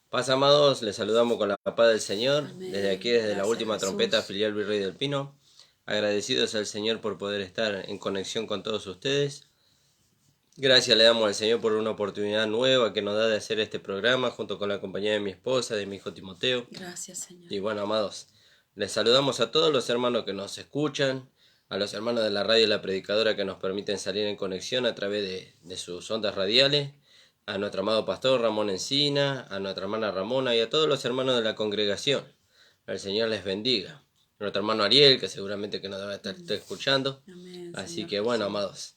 Paz, amados, les saludamos con la paz del Señor, Amén. desde aquí, desde la Gracias, última Jesús. trompeta filial Virrey del Pino, agradecidos al Señor por poder estar en conexión con todos ustedes. Gracias le damos al Señor por una oportunidad nueva que nos da de hacer este programa junto con la compañía de mi esposa, de mi hijo Timoteo. Gracias, Señor. Y bueno, amados, les saludamos a todos los hermanos que nos escuchan, a los hermanos de la radio y la predicadora que nos permiten salir en conexión a través de sus ondas radiales, a nuestro amado pastor Ramón Encina, a nuestra hermana Ramona y a todos los hermanos de la congregación. El Señor les bendiga. A nuestro hermano Ariel, que seguramente que nos debe estar escuchando. Amén, Así Señor que bueno, Jesús. amados,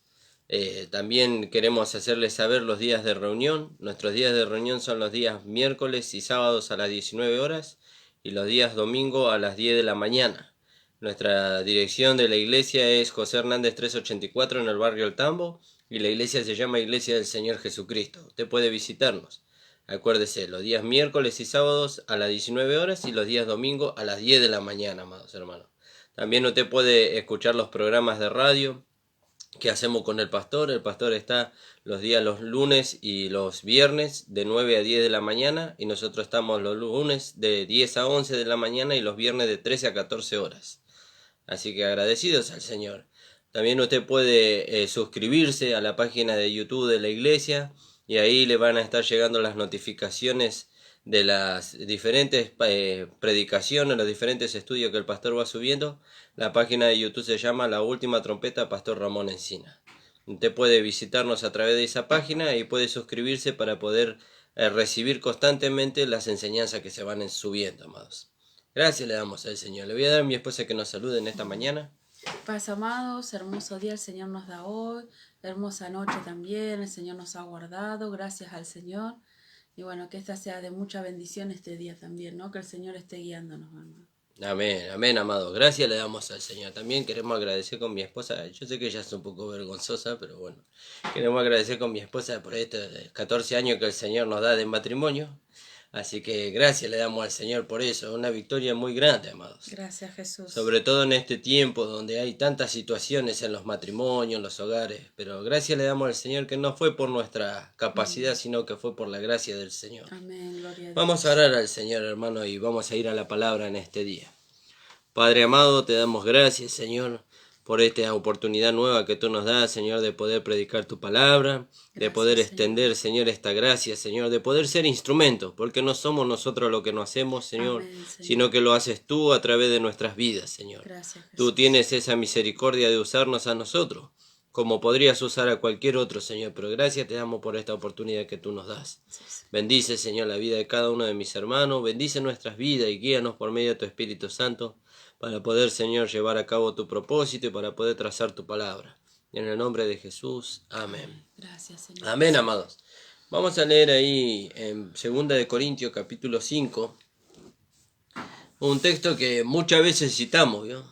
también queremos hacerles saber los días de reunión. Nuestros días de reunión son los días miércoles y sábados a las 19 horas y los días domingo a las 10 de la mañana. Nuestra dirección de la iglesia es José Hernández 384 en el barrio El Tambo y la iglesia se llama Iglesia del Señor Jesucristo. Usted puede visitarnos. Acuérdese, los días miércoles y sábados a las 19 horas y los días domingo a las 10 de la mañana, amados hermanos. También usted puede escuchar los programas de radio que hacemos con el pastor. El pastor está los lunes y los viernes de 9 a 10 de la mañana y nosotros estamos los lunes de 10 a 11 de la mañana y los viernes de 13 a 14 horas. Así que agradecidos al Señor. También usted puede suscribirse a la página de YouTube de la iglesia y ahí le van a estar llegando las notificaciones de las diferentes predicaciones, los diferentes estudios que el pastor va subiendo. La página de YouTube se llama La Última Trompeta Pastor Ramón Encina. Usted puede visitarnos a través de esa página y puede suscribirse para poder recibir constantemente las enseñanzas que se van subiendo, amados. Gracias le damos al Señor. Le voy a dar a mi esposa que nos salude en esta mañana. Paz, amados, hermoso día el Señor nos da hoy, hermosa noche también, el Señor nos ha guardado, gracias al Señor. Y bueno, que esta sea de mucha bendición este día también, ¿no? Que el Señor esté guiándonos, hermano. Amén, amén, amado. Gracias le damos al Señor. También queremos agradecer con mi esposa. Yo sé que ella es un poco vergonzosa, pero bueno. Queremos agradecer con mi esposa por estos 14 años que el Señor nos da de matrimonio. Así que gracias le damos al Señor por eso. Una victoria muy grande, amados. Gracias, Jesús. Sobre todo en este tiempo donde hay tantas situaciones en los matrimonios, en los hogares. Pero gracias le damos al Señor que no fue por nuestra capacidad, sino que fue por la gracia del Señor. Amén, gloria a Dios. Vamos a orar al Señor, hermano, y vamos a ir a la palabra en este día. Padre amado, te damos gracias, Señor, por esta oportunidad nueva que tú nos das, Señor, de poder predicar tu palabra, de poder extender, Señor, esta gracia, Señor, de poder ser instrumentos, porque no somos nosotros lo que no hacemos, Señor, Amén, Señor, sino que lo haces tú a través de nuestras vidas, Señor. Gracias, Jesús. Tú tienes esa misericordia de usarnos a nosotros, como podrías usar a cualquier otro, Señor, pero gracias te damos por esta oportunidad que tú nos das. Bendice, Señor, la vida de cada uno de mis hermanos, bendice nuestras vidas y guíanos por medio de tu Espíritu Santo, para poder, Señor, llevar a cabo tu propósito y para poder trazar tu palabra. En el nombre de Jesús, amén. Gracias, Señor. Amén, amados. Vamos a leer ahí en 2 de Corintios capítulo 5, un texto que muchas veces citamos, ¿vio?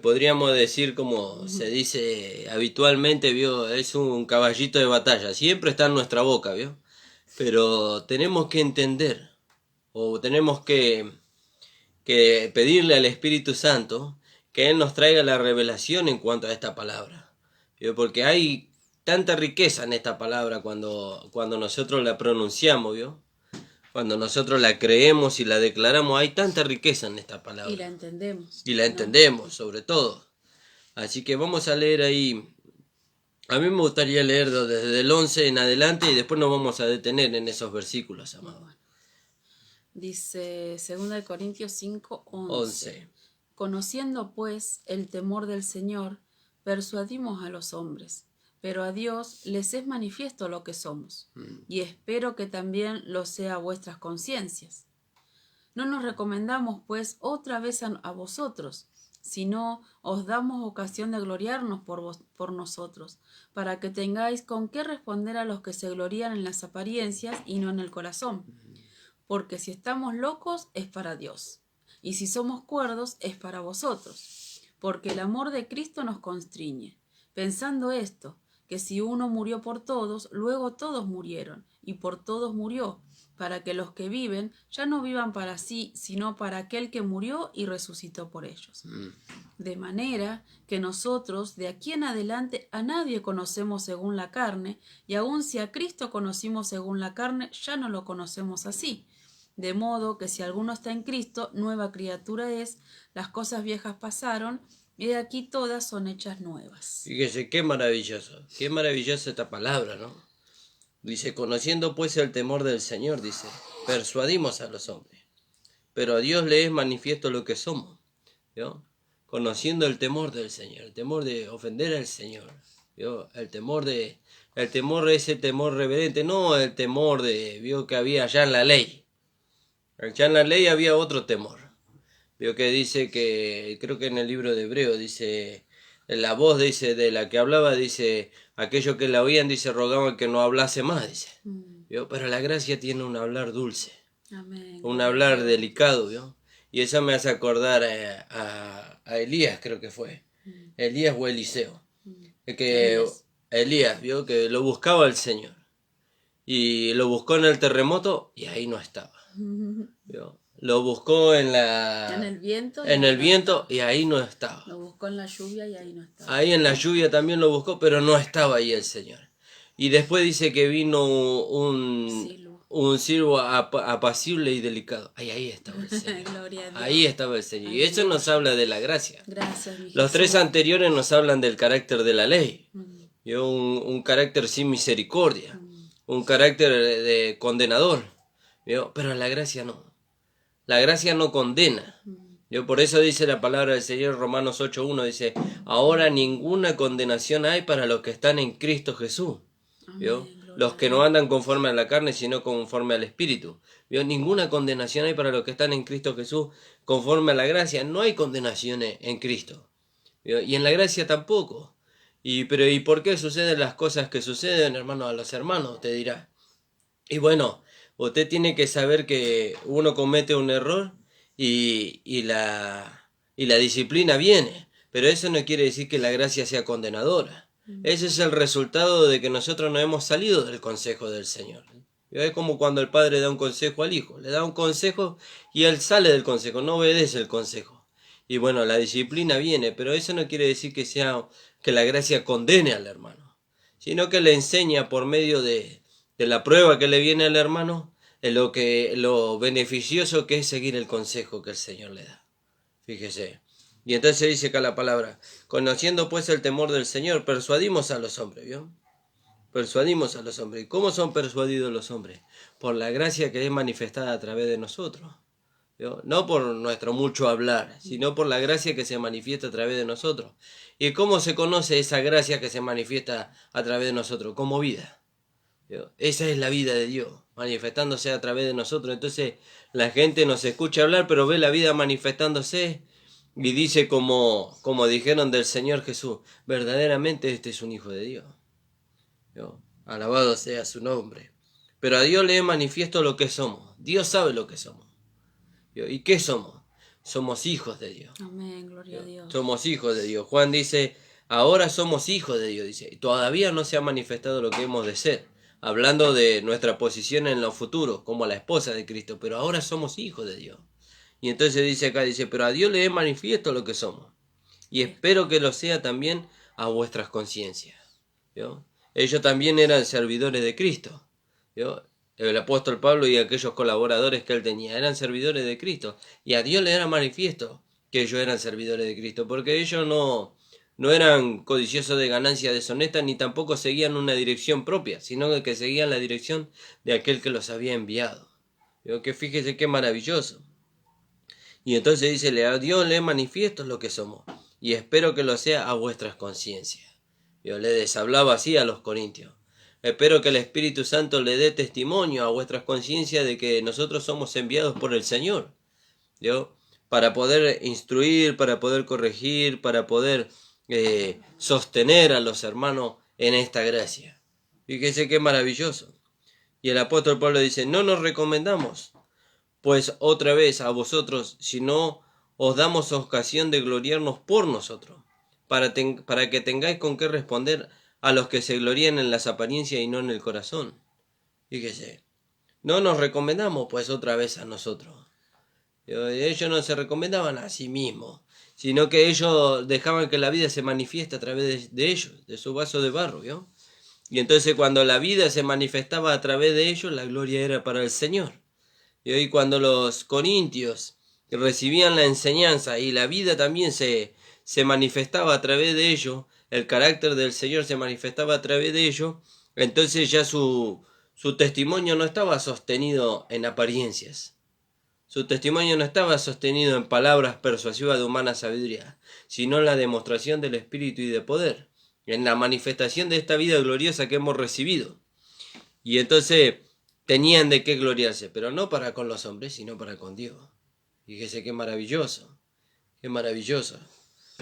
Podríamos decir, como se dice habitualmente, ¿vio? Es un caballito de batalla, siempre está en nuestra boca, ¿vio? Pero tenemos que entender, o tenemos que pedirle al Espíritu Santo que Él nos traiga la revelación en cuanto a esta palabra. ¿Vio? Porque hay tanta riqueza en esta palabra cuando nosotros la pronunciamos, ¿vio? Cuando nosotros la creemos y la declaramos, hay tanta riqueza en esta palabra. Y la entendemos. Y la entendemos, sobre todo. Así que vamos a leer ahí. A mí me gustaría leer desde el 11 en adelante y después nos vamos a detener en esos versículos, amado. Dice 2 Corintios 5, 11. Conociendo pues el temor del Señor, persuadimos a los hombres, pero a Dios les es manifiesto lo que somos, y espero que también lo sea a vuestras conciencias. No nos recomendamos pues otra vez a vosotros, sino os damos ocasión de gloriarnos por nosotros, para que tengáis con qué responder a los que se glorían en las apariencias y no en el corazón. Porque si estamos locos es para Dios, y si somos cuerdos es para vosotros, porque el amor de Cristo nos constriñe, pensando esto, que si uno murió por todos, luego todos murieron, y por todos murió, para que los que viven ya no vivan para sí, sino para aquel que murió y resucitó por ellos. De manera que nosotros de aquí en adelante a nadie conocemos según la carne, y aun si a Cristo conocimos según la carne, ya no lo conocemos así. De modo que si alguno está en Cristo, nueva criatura es, las cosas viejas pasaron, y de aquí todas son hechas nuevas. Fíjese, qué maravillosa esta palabra, ¿no? Dice, conociendo pues el temor del Señor, dice, persuadimos a los hombres, pero a Dios le es manifiesto lo que somos, ¿yo? Conociendo el temor del Señor, el temor de ofender al Señor, ¿yo? El temor ese temor reverente, no el temor vio que había allá en la ley. Allá en la ley había otro temor. Vio que dice que, creo que en el libro de Hebreo dice, la voz dice de la que hablaba, dice, aquellos que la oían, dice, rogaban que no hablase más, dice. ¿Vio? Pero la gracia tiene un hablar dulce. Amén. Un hablar delicado, ¿vio? Y eso me hace acordar a Elías, creo que fue. Elías o Eliseo. Elías, ¿vio? Que lo buscaba el Señor. Y lo buscó en el terremoto y ahí no estaba. ¿Vio? Lo buscó en el viento. En el viento y ahí no estaba. Lo buscó en la lluvia y ahí no estaba. Ahí en la lluvia también lo buscó, pero no estaba ahí el Señor. Y después dice que vino un siervo apacible y delicado. Ahí estaba el Señor. Gloria a Dios. Ahí estaba el Señor. Y eso nos habla de la gracia. Gracias, mi Los tres Jesús. anteriores nos hablan del carácter de la ley. ¿Vio? Un carácter sin misericordia. Un carácter de condenador. ¿Vio? Pero la gracia no. La gracia no condena. Yo por eso dice la palabra del Señor, Romanos 8:1, dice, ahora ninguna condenación hay para los que están en Cristo Jesús. ¿Vio? Los que no andan conforme a la carne, sino conforme al Espíritu. ¿Vio? Ninguna condenación hay para los que están en Cristo Jesús conforme a la gracia. No hay condenaciones en Cristo. ¿Vio? Y en la gracia tampoco. ¿Y por qué suceden las cosas que suceden, hermano, a los hermanos? Te dirá. Y bueno, usted tiene que saber que uno comete un error y la disciplina viene, pero eso no quiere decir que la gracia sea condenadora. Ese es el resultado de que nosotros no hemos salido del consejo del Señor. Es como cuando el padre da un consejo al hijo, le da un consejo y él sale del consejo, no obedece el consejo. Y bueno, la disciplina viene, pero eso no quiere decir que la gracia condene al hermano, sino que le enseña por medio de la prueba que le viene al hermano, lo beneficioso que es seguir el consejo que el Señor le da. Fíjese. Y entonces dice acá la palabra, conociendo pues el temor del Señor, persuadimos a los hombres, ¿vio? Persuadimos a los hombres. ¿Y cómo son persuadidos los hombres? Por la gracia que es manifestada a través de nosotros. ¿Vio? No por nuestro mucho hablar, sino por la gracia que se manifiesta a través de nosotros. ¿Y cómo se conoce esa gracia que se manifiesta a través de nosotros? Como vida. ¿Vio? Esa es la vida de Dios, manifestándose a través de nosotros. Entonces la gente nos escucha hablar, pero ve la vida manifestándose y dice como dijeron del Señor Jesús, verdaderamente este es un hijo de Dios. ¿Vio? Alabado sea su nombre. Pero a Dios le es manifiesto lo que somos. Dios sabe lo que somos. ¿Vio? ¿Y qué somos? Somos hijos de Dios. Amén, gloria a Dios. Somos hijos de Dios. Juan dice, ahora somos hijos de Dios. Dice, y todavía no se ha manifestado lo que hemos de ser. Hablando de nuestra posición en lo futuro, como la esposa de Cristo. Pero ahora somos hijos de Dios. Y entonces dice acá, dice, pero a Dios le es manifiesto lo que somos. Y espero que lo sea también a vuestras conciencias. ¿Vio? Ellos también eran servidores de Cristo. ¿Vio? El apóstol Pablo y aquellos colaboradores que él tenía eran servidores de Cristo. Y a Dios le era manifiesto que ellos eran servidores de Cristo. Porque ellos no eran codiciosos de ganancia deshonesta ni tampoco seguían una dirección propia, sino que seguían la dirección de aquel que los había enviado. ¿Vio? Que fíjese qué maravilloso. Y entonces dice, a Dios le manifiesto lo que somos, y espero que lo sea a vuestras conciencias. Yo les hablaba así a los corintios. Espero que el Espíritu Santo le dé testimonio a vuestras conciencias de que nosotros somos enviados por el Señor. ¿Yo? Para poder instruir, para poder corregir, para poder sostener a los hermanos en esta gracia. Fíjese qué maravilloso. Y el apóstol Pablo dice, no nos recomendamos pues otra vez a vosotros, si no os damos ocasión de gloriarnos por nosotros, para que tengáis con qué responder a los que se glorían en las apariencias y no en el corazón. Fíjese, no nos recomendamos pues otra vez a nosotros. Ellos no se recomendaban a sí mismos, sino que ellos dejaban que la vida se manifieste a través de ellos, de su vaso de barro, ¿vio? Y entonces cuando la vida se manifestaba a través de ellos, la gloria era para el Señor. Y hoy cuando los corintios recibían la enseñanza y la vida también se manifestaba a través de ellos, el carácter del Señor se manifestaba a través de ellos, entonces ya su testimonio no estaba sostenido en apariencias. Su testimonio no estaba sostenido en palabras persuasivas de humana sabiduría, sino en la demostración del Espíritu y de poder, en la manifestación de esta vida gloriosa que hemos recibido. Y entonces tenían de qué gloriarse, pero no para con los hombres, sino para con Dios. Fíjese qué maravilloso, qué maravilloso.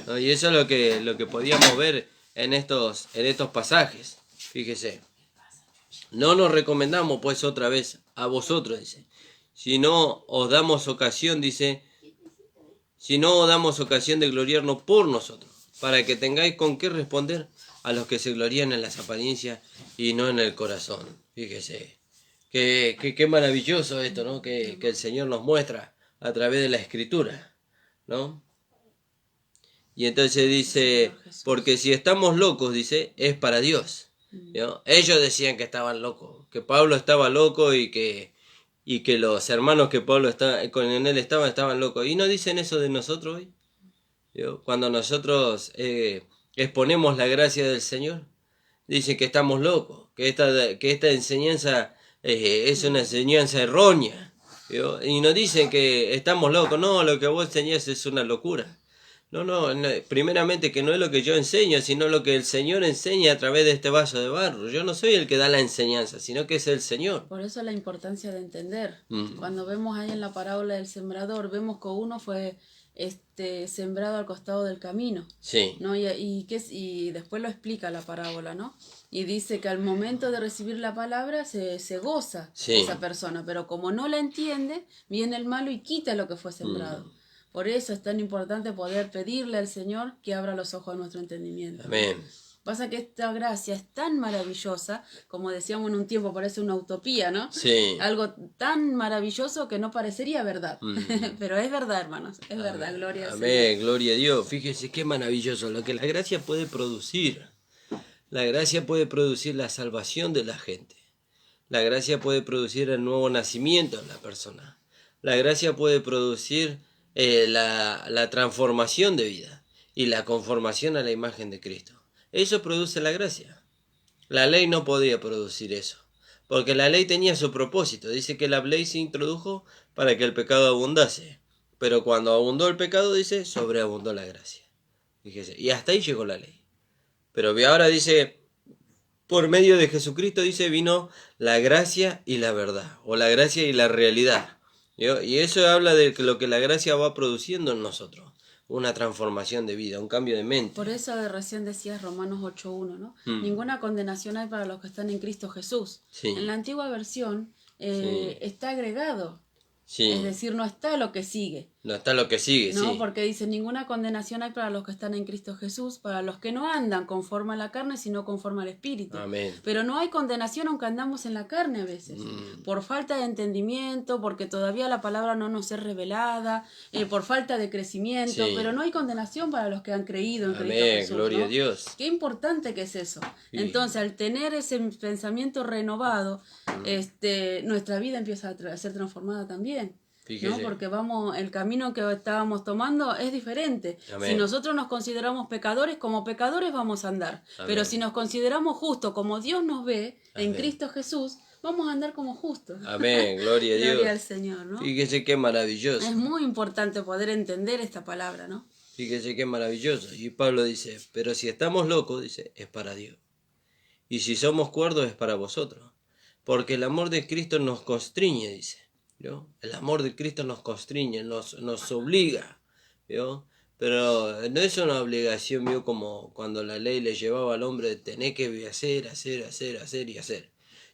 ¿No? Y eso es lo que podíamos ver en estos pasajes. Fíjese, no nos recomendamos pues otra vez a vosotros, dice, si no os damos ocasión, dice, si no os damos ocasión de gloriarnos por nosotros, para que tengáis con qué responder a los que se glorían en las apariencias y no en el corazón. Fíjese, qué maravilloso esto, ¿no? Que el Señor nos muestra a través de la Escritura, ¿no? Y entonces dice, porque si estamos locos, dice, es para Dios, ¿no? Ellos decían que estaban locos, que Pablo estaba loco y que los hermanos que Pablo con él estaban locos. ¿Y no dicen eso de nosotros hoy? ¿Yo? Cuando nosotros exponemos la gracia del Señor, dicen que estamos locos, que esta enseñanza es una enseñanza errónea. ¿Yo? Y nos dicen que estamos locos. No, lo que vos enseñás es una locura. No, primeramente que no es lo que yo enseño, sino lo que el Señor enseña a través de este vaso de barro. Yo no soy el que da la enseñanza, sino que es el Señor. Por eso la importancia de entender. Cuando vemos ahí en la parábola del sembrador, vemos que uno fue sembrado al costado del camino. Sí. ¿No? Y después lo explica la parábola, ¿no? Y dice que al momento de recibir la palabra se goza esa persona, pero como no la entiende, viene el malo y quita lo que fue sembrado. Por eso es tan importante poder pedirle al Señor que abra los ojos de nuestro entendimiento. Amén. Pasa que esta gracia es tan maravillosa, como decíamos en un tiempo, parece una utopía, ¿no? Sí. Algo tan maravilloso que no parecería verdad. Pero es verdad, hermanos, es verdad, gloria al Señor. Amén, gloria a Dios. Fíjese qué maravilloso lo que la gracia puede producir. La gracia puede producir la salvación de la gente. La gracia puede producir el nuevo nacimiento en la persona. La gracia puede producir la transformación de vida y la conformación a la imagen de Cristo. Eso produce la gracia. La ley no podía producir eso, porque la ley tenía su propósito. Dice que la ley se introdujo para que el pecado abundase, pero cuando abundó el pecado, dice, sobreabundó la gracia. Fíjese, y hasta ahí llegó la ley. Pero ahora dice, por medio de Jesucristo, dice, vino la gracia y la verdad, o la gracia y la realidad. Y eso habla de lo que la gracia va produciendo en nosotros, una transformación de vida, un cambio de mente. Por eso recién decías Romanos 8.1, ¿no? Ninguna condenación hay para los que están en Cristo Jesús. Sí. En la antigua versión está agregado, Sí. es decir, no está lo que sigue. No está lo que sigue, No, sí. porque dice, ninguna condenación hay para los que están en Cristo Jesús, para los que no andan conforme a la carne, sino conforme al Espíritu. Amén. Pero no hay condenación aunque andamos en la carne a veces, por falta de entendimiento, porque todavía la palabra no nos es revelada, por falta de crecimiento, Sí. pero no hay condenación para los que han creído en Cristo Amén, Jesús. gloria ¿no? a Dios. Qué importante que es eso. Sí. Entonces, al tener ese pensamiento renovado, nuestra vida empieza a ser transformada también. Fíjese. ¿No? Porque el camino que estábamos tomando es diferente. Amén. Si nosotros nos consideramos pecadores, como pecadores vamos a andar. Amén. Pero si nos consideramos justos, como Dios nos ve en Amén. Cristo Jesús, vamos a andar como justos. Amén, gloria a Dios. Gloria al Señor, ¿no? Fíjese qué maravilloso. Es muy importante poder entender esta palabra, ¿no? Fíjese qué maravilloso. Y Pablo dice, pero si estamos locos, dice, es para Dios. Y si somos cuerdos, es para vosotros. Porque el amor de Cristo nos constriñe, dice. ¿Yo? El amor de Cristo nos constriñe, nos obliga, ¿yo? Pero no es una obligación, ¿vio? Como cuando la ley le llevaba al hombre de tener que hacer,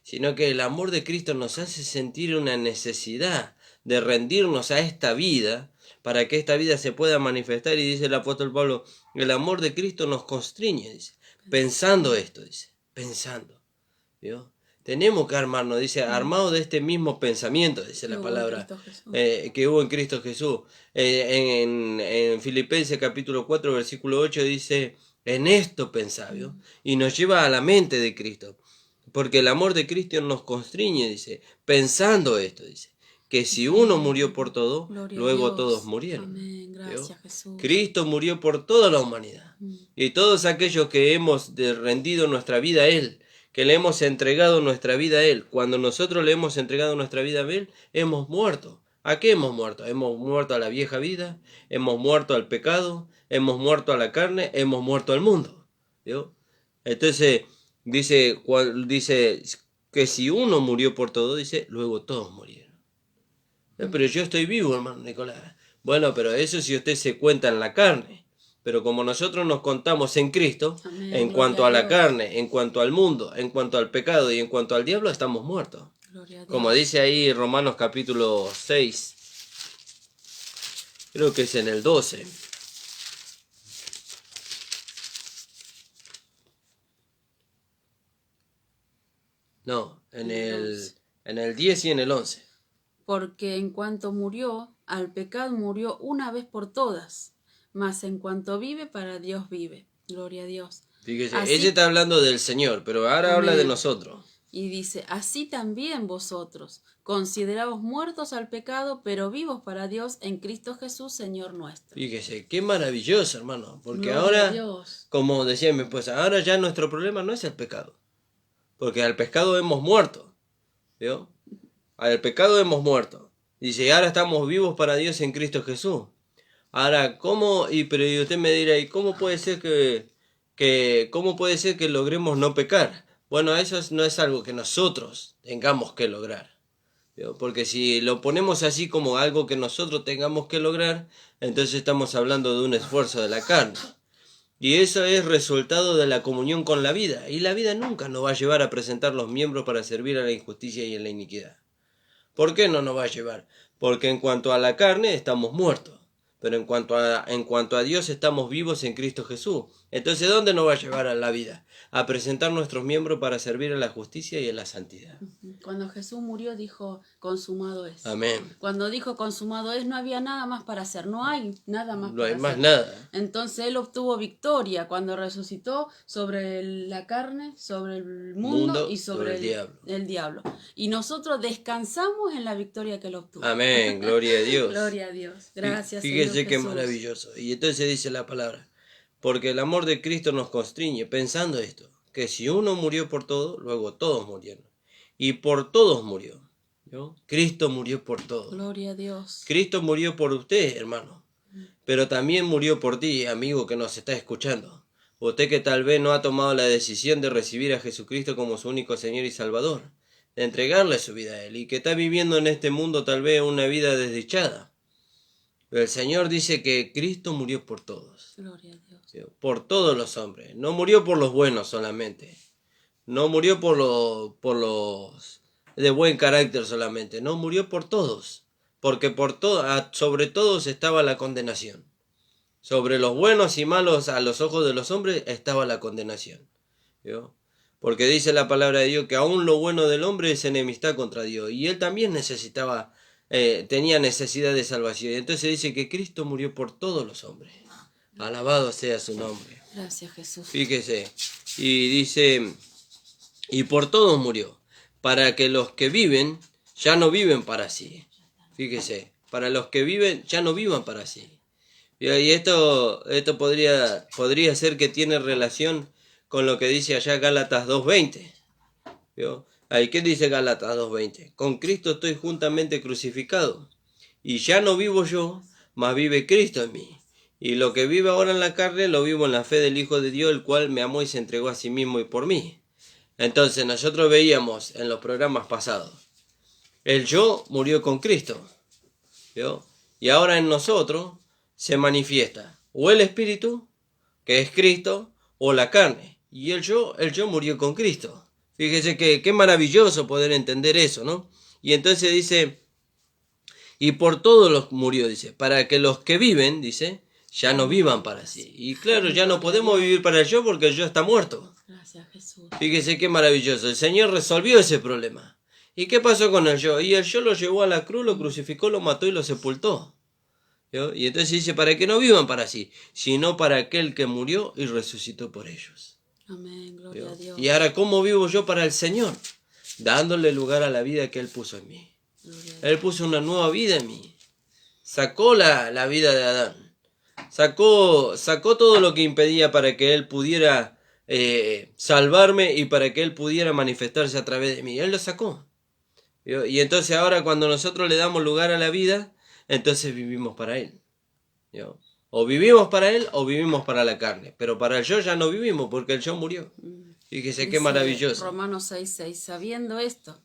sino que el amor de Cristo nos hace sentir una necesidad de rendirnos a esta vida para que esta vida se pueda manifestar. Y dice el apóstol Pablo, el amor de Cristo nos constriñe, dice, pensando esto, dice, pensando, ¿vio? Tenemos que armarnos, dice, armados de este mismo pensamiento, dice la palabra, que hubo en Cristo Jesús. En Filipenses capítulo 4, versículo 8 dice, en esto pensad, ¿vio? Y nos lleva a la mente de Cristo. Porque el amor de Cristo nos constriñe, dice, pensando esto, dice, que si uno murió por todo, luego todos murieron. Amén. Gracias, Jesús. Cristo murió por toda la humanidad. Y todos aquellos que hemos rendido nuestra vida a Él, que le hemos entregado nuestra vida a Él, cuando nosotros le hemos entregado nuestra vida a Él, hemos muerto. ¿A qué hemos muerto? Hemos muerto a la vieja vida, hemos muerto al pecado, hemos muerto a la carne, hemos muerto al mundo. ¿Vio? Entonces, dice que si uno murió por todo, dice, luego todos murieron. Pero yo estoy vivo, hermano Nicolás. Bueno, pero eso si usted se cuenta en la carne. Pero como nosotros nos contamos en Cristo, Amén, en cuanto a la carne, en cuanto al mundo, en cuanto al pecado y en cuanto al diablo, estamos muertos. Como dice ahí Romanos capítulo 6, creo que es en el 12. No, en el 10 y en el 11. Porque en cuanto murió, al pecado murió una vez por todas, mas en cuanto vive, para Dios vive. Gloria a Dios. Fíjese, Así, ella está hablando del Señor, pero ahora amén, habla de nosotros. Y dice, así también vosotros, consideraos muertos al pecado, pero vivos para Dios en Cristo Jesús, Señor nuestro. Fíjese, qué maravilloso, hermano, porque Gloria a ahora, Dios. como decía mi esposa, ahora ya nuestro problema no es el pecado, porque al pecado hemos muerto, ¿vio? Al pecado hemos muerto. Dice, ahora estamos vivos para Dios en Cristo Jesús. Ahora, ¿cómo? Pero usted me dirá, ¿y cómo puede ser cómo puede ser que logremos no pecar? Bueno, eso no es algo que nosotros tengamos que lograr. ¿Vio? Porque si lo ponemos así como algo que nosotros tengamos que lograr, entonces estamos hablando de un esfuerzo de la carne. Y eso es resultado de la comunión con la vida. Y la vida nunca nos va a llevar a presentar los miembros para servir a la injusticia y a la iniquidad. ¿Por qué no nos va a llevar? Porque en cuanto a la carne estamos muertos. Pero en cuanto a Dios estamos vivos en Cristo Jesús. Entonces, ¿dónde nos va a llevar a la vida? A presentar nuestros miembros para servir a la justicia y a la santidad. Cuando Jesús murió dijo, consumado es. Amén. Cuando dijo consumado es, no había nada más para hacer, no hay nada más para hacer. No hay más nada. Entonces Él obtuvo victoria cuando resucitó sobre la carne, sobre el mundo y sobre el diablo. Y nosotros descansamos en la victoria que Él obtuvo. Amén, gloria a Dios. Gloria a Dios, gracias Fíjese Señor qué Jesús. maravilloso. Y entonces dice la palabra, porque el amor de Cristo nos constriñe, pensando esto, que si uno murió por todo, luego todos murieron. Y por todos murió. ¿No? Cristo murió por todos. Gloria a Dios. Cristo murió por usted, hermano. Pero también murió por ti, amigo que nos está escuchando. Usted que tal vez no ha tomado la decisión de recibir a Jesucristo como su único Señor y Salvador. De entregarle su vida a Él. Y que está viviendo en este mundo tal vez una vida desdichada. Pero el Señor dice que Cristo murió por todos. Gloria a Dios. Por todos los hombres. No murió por los buenos solamente. No murió por los de buen carácter solamente. No, murió por todos. Porque sobre todos estaba la condenación. Sobre los buenos y malos a los ojos de los hombres estaba la condenación. ¿Vio? Porque dice la palabra de Dios que aún lo bueno del hombre es enemistad contra Dios. Y él también tenía necesidad de salvación. Y entonces dice que Cristo murió por todos los hombres. Alabado sea su nombre. Gracias, Jesús. Fíjese. Y dice, y por todos murió, para que los que viven ya no viven para sí. Fíjese, para los que viven ya no vivan para sí. Y esto podría ser que tiene relación con lo que dice allá Gálatas 2:20. ¿Vio? Ahí, ¿qué dice Gálatas 2:20? Con Cristo estoy juntamente crucificado, y ya no vivo yo, mas vive Cristo en mí. Y lo que vivo ahora en la carne, lo vivo en la fe del Hijo de Dios, el cual me amó y se entregó a sí mismo y por mí. Entonces nosotros veíamos en los programas pasados, el yo murió con Cristo, ¿vio? Y ahora en nosotros se manifiesta o el Espíritu, que es Cristo, o la carne. Y el yo murió con Cristo. Fíjese qué maravilloso poder entender eso, ¿no? Y entonces dice, y por todos los murió, dice, para que los que viven, dice, ya no vivan para sí. Y claro, ya no podemos vivir para el yo porque el yo está muerto. Gracias, Jesús. Fíjese qué maravilloso. El Señor resolvió ese problema. ¿Y qué pasó con el yo? Y el yo lo llevó a la cruz, lo crucificó, lo mató y lo sepultó. ¿Yo? Y entonces dice, para que no vivan para sí, sino para aquel que murió y resucitó por ellos. Amén, gloria ¿Yo? a Dios. Y ahora, ¿cómo vivo yo para el Señor? Dándole lugar a la vida que Él puso en mí. Él puso una nueva vida en mí. Sacó la vida de Adán. Sacó todo lo que impedía para que Él pudiera salvarme y para que Él pudiera manifestarse a través de mí. Él lo sacó. ¿Yo? Y entonces ahora cuando nosotros le damos lugar a la vida, entonces vivimos para Él. ¿Yo? O vivimos para Él o vivimos para la carne. Pero para el yo ya no vivimos porque el yo murió. Fíjese qué maravilloso. Romanos 6:6, sabiendo esto,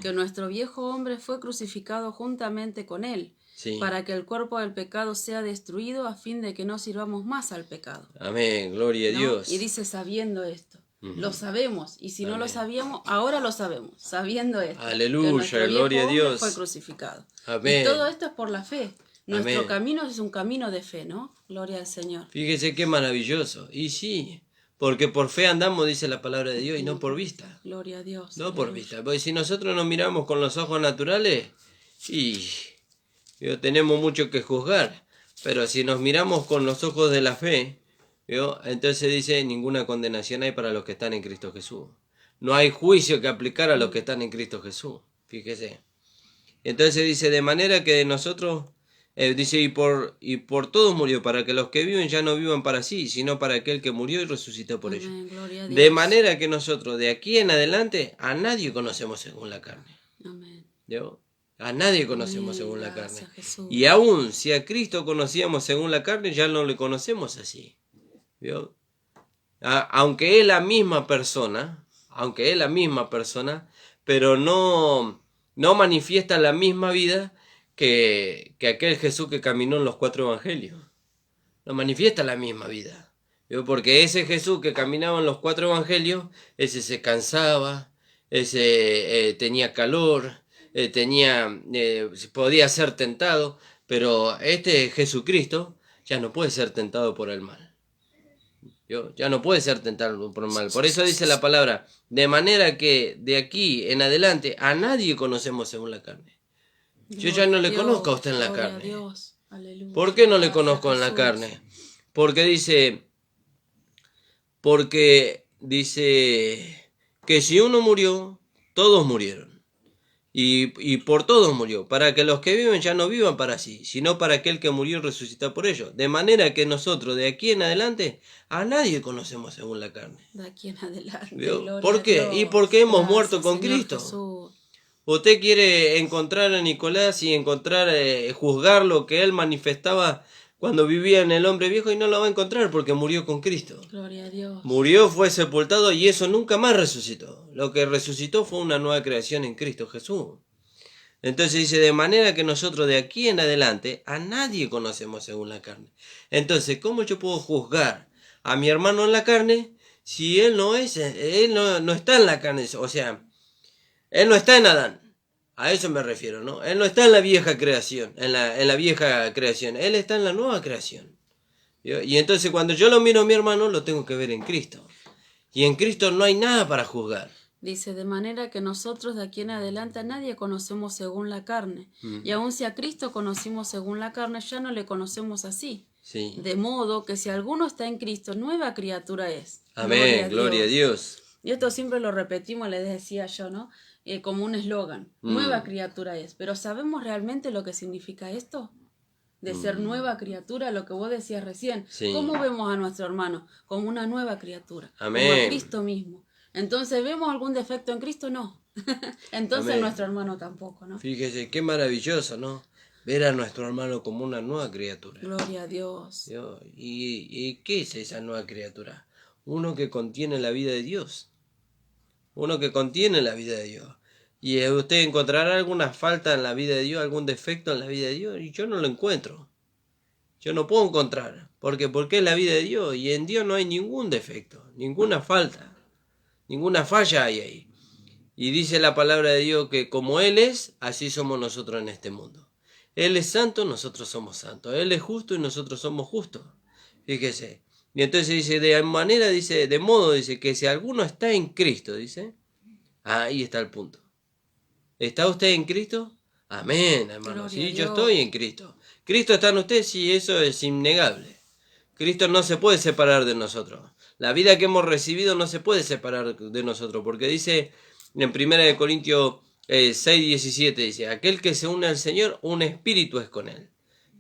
que nuestro viejo hombre fue crucificado juntamente con Él, Sí. para que el cuerpo del pecado sea destruido a fin de que no sirvamos más al pecado. Amén, gloria a ¿No? Dios. Y dice sabiendo esto. Lo sabemos, y si no lo sabíamos, ahora lo sabemos, sabiendo esto. Aleluya, que nuestro gloria a viejo hombre Dios. fue crucificado. Amén. Y todo esto es por la fe. Nuestro Amén. camino es un camino de fe, ¿no? Gloria al Señor. Fíjese qué maravilloso. Y sí, porque por fe andamos, dice la palabra de Dios, y no por vista. Gloria a Dios. No por Aleluya. vista. Porque si nosotros nos miramos con los ojos naturales, y tenemos mucho que juzgar. Pero si nos miramos con los ojos de la fe, entonces dice, ninguna condenación hay para los que están en Cristo Jesús. No hay juicio que aplicar a los que están en Cristo Jesús. Fíjese. Entonces dice, de manera que de nosotros, dice, y por todos murió, para que los que viven ya no vivan para sí, sino para aquel que murió y resucitó por ellos. Amén, gloria a Dios. De manera que nosotros, de aquí en adelante, a nadie conocemos según la carne. Amén. ¿Yo? A nadie conocemos Amén, según la gracias, carne. Jesús. Y aún si a Cristo conocíamos según la carne, ya no le conocemos así. ¿Vio? Aunque es la misma persona, pero no manifiesta la misma vida que aquel Jesús que caminó en los 4 evangelios. No manifiesta la misma vida. ¿Vio? Porque ese Jesús que caminaba en los 4 evangelios, ese se cansaba, ese tenía calor, podía ser tentado, pero este Jesucristo ya no puede ser tentado por el mal. Ya no puede ser tentado por el mal. Por eso dice la palabra, de manera que de aquí en adelante a nadie conocemos según la carne. Yo ya no le conozco a usted en la Gloria a carne. Dios. Aleluya. ¿Por qué no le Gracias, conozco en la Jesús. carne? Porque dice que si uno murió, todos murieron. Y por todos murió, para que los que viven ya no vivan para sí, sino para aquel que murió y resucitó por ellos. De manera que nosotros de aquí en adelante a nadie conocemos según la carne. De aquí en adelante. ¿Vio? Gloria ¿Por a qué? Dios. ¿Y por qué hemos Gracias, muerto con Señor Cristo? Jesús. Usted quiere encontrar a Nicolás y encontrar, juzgar lo que él manifestaba cuando vivía en el hombre viejo y no lo va a encontrar porque murió con Cristo. Gloria a Dios. Murió, fue sepultado y eso nunca más resucitó. Lo que resucitó fue una nueva creación en Cristo Jesús. Entonces dice, de manera que nosotros de aquí en adelante a nadie conocemos según la carne. Entonces, ¿cómo yo puedo juzgar a mi hermano en la carne si él no está en la carne? O sea, él no está en Adán. A eso me refiero, ¿no? Él no está en la vieja creación, en la vieja creación. Él está en la nueva creación. ¿Vio? Y entonces cuando yo lo miro a mi hermano, lo tengo que ver en Cristo. Y en Cristo no hay nada para juzgar. Dice, de manera que nosotros de aquí en adelante a nadie conocemos según la carne. Y aun si a Cristo conocimos según la carne, ya no le conocemos así. Sí. De modo que si alguno está en Cristo, nueva criatura es. Amén, gloria a Dios. Y esto siempre lo repetimos, les decía yo, ¿no? Como un eslogan. Nueva criatura es. Pero ¿sabemos realmente lo que significa esto? De ser nueva criatura, lo que vos decías recién. Sí. ¿Cómo vemos a nuestro hermano? Como una nueva criatura. Amén. Como a Cristo mismo. Entonces, ¿vemos algún defecto en Cristo? No. Entonces Amén. nuestro hermano tampoco, ¿no? Fíjese, qué maravilloso, ¿no? Ver a nuestro hermano como una nueva criatura. Gloria a Dios. ¿Y qué es esa nueva criatura? Uno que contiene la vida de Dios. Uno que contiene la vida de Dios. Y usted encontrará alguna falta en la vida de Dios, algún defecto en la vida de Dios, y yo no lo encuentro. Yo no puedo encontrar. Porque es la vida de Dios, y en Dios no hay ningún defecto, ninguna falta, ninguna falla hay ahí. Y dice la palabra de Dios que como Él es, así somos nosotros en este mundo. Él es santo, nosotros somos santos. Él es justo y nosotros somos justos. Fíjese. Y entonces dice, de manera, dice, de modo, dice, que si alguno está en Cristo, dice, ahí está el punto. ¿Está usted en Cristo? Amén, hermano. Gloria a Sí, yo Dios. estoy en Cristo. ¿Cristo está en usted? Sí, eso es innegable. Cristo no se puede separar de nosotros. La vida que hemos recibido no se puede separar de nosotros, porque dice en 1 Corintios 6:17, dice, aquel que se une al Señor, un espíritu es con él.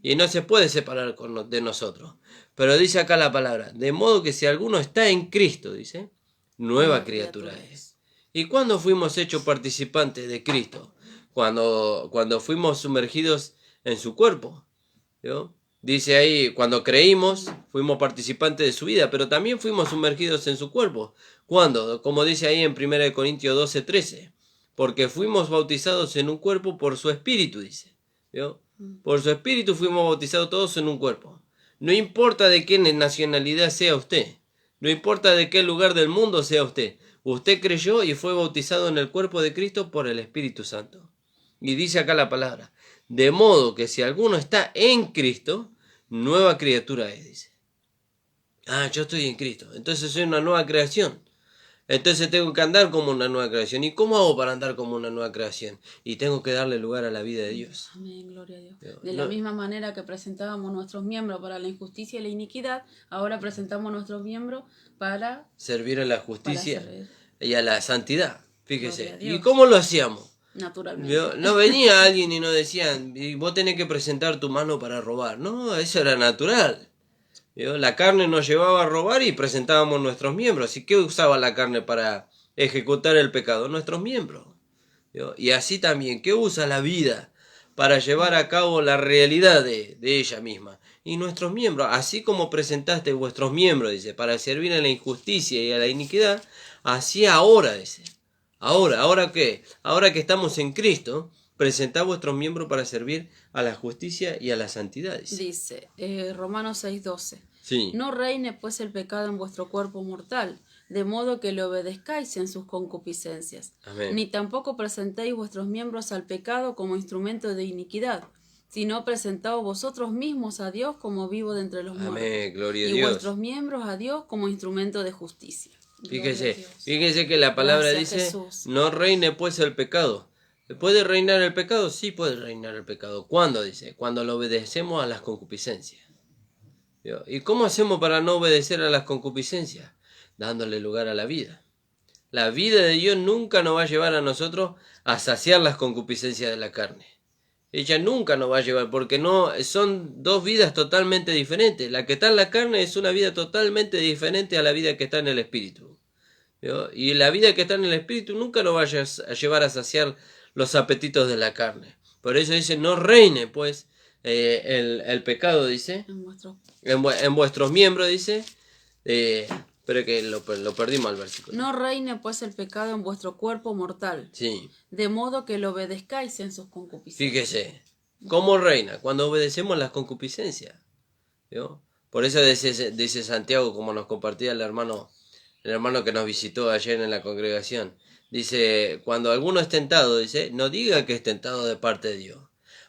Y no se puede separar de nosotros. Pero dice acá la palabra, de modo que si alguno está en Cristo, dice, nueva criatura es. ¿Y cuándo fuimos hechos participantes de Cristo? Cuando fuimos sumergidos en su cuerpo, ¿no? Dice ahí, cuando creímos, fuimos participantes de su vida, pero también fuimos sumergidos en su cuerpo. ¿Cuándo? Como dice ahí en 1 Corintios 12:13. Porque fuimos bautizados en un cuerpo por su espíritu, dice. ¿Vio? Por su espíritu fuimos bautizados todos en un cuerpo. No importa de qué nacionalidad sea usted. No importa de qué lugar del mundo sea usted. Usted creyó y fue bautizado en el cuerpo de Cristo por el Espíritu Santo. Y dice acá la palabra, de modo que si alguno está en Cristo, nueva criatura es, dice. Yo estoy en Cristo, entonces soy una nueva creación. Entonces tengo que andar como una nueva creación. ¿Y cómo hago para andar como una nueva creación? Y tengo que darle lugar a la vida de Dios. Amén, gloria a Dios. De la misma manera que presentábamos nuestros miembros para la injusticia y la iniquidad, ahora presentamos nuestros miembros para servir a la justicia y a la santidad. Fíjese. ¿Y Dios. cómo lo hacíamos? Naturalmente. No venía alguien y nos decían, vos tenés que presentar tu mano para robar. No, eso era natural. La carne nos llevaba a robar y presentábamos nuestros miembros. ¿Y qué usaba la carne para ejecutar el pecado? Nuestros miembros. Y así también, ¿qué usa la vida para llevar a cabo la realidad de ella misma? Y nuestros miembros, así como presentaste vuestros miembros, dice, para servir a la injusticia y a la iniquidad, así ahora, dice. ¿Ahora qué? Ahora que estamos en Cristo, presentad vuestros miembros para servir a la justicia y a la santidad. Dice Romanos 6:12. Sí. No reine pues el pecado en vuestro cuerpo mortal, de modo que le obedezcáis en sus concupiscencias. Amén. Ni tampoco presentéis vuestros miembros al pecado como instrumento de iniquidad, sino presentaos vosotros mismos a Dios como vivo de entre los muertos. Amén, gloria a y Dios. Vuestros miembros a Dios como instrumento de justicia. Fíjese que la palabra dice, Jesús. no reine pues el pecado. ¿Puede reinar el pecado? Sí puede reinar el pecado. ¿Cuándo? Dice, cuando lo obedecemos a las concupiscencias. ¿Y cómo hacemos para no obedecer a las concupiscencias? Dándole lugar a la vida. La vida de Dios nunca nos va a llevar a nosotros a saciar las concupiscencias de la carne. Ella nunca nos va a llevar, porque no son dos vidas totalmente diferentes. La que está en la carne es una vida totalmente diferente a la vida que está en el espíritu. Y la vida que está en el espíritu nunca nos va a llevar a saciar los apetitos de la carne. Por eso dice, no reine pues el pecado, dice, en vuestros miembros, dice, pero que lo perdimos al versículo. No reine pues el pecado en vuestro cuerpo mortal, Sí. de modo que lo obedezcáis en sus concupiscencias. Fíjese, ¿cómo reina? Cuando obedecemos las concupiscencias. Por eso dice Santiago, como nos compartía el hermano que nos visitó ayer en la congregación. Dice, cuando alguno es tentado, dice, no diga que es tentado de parte de Dios.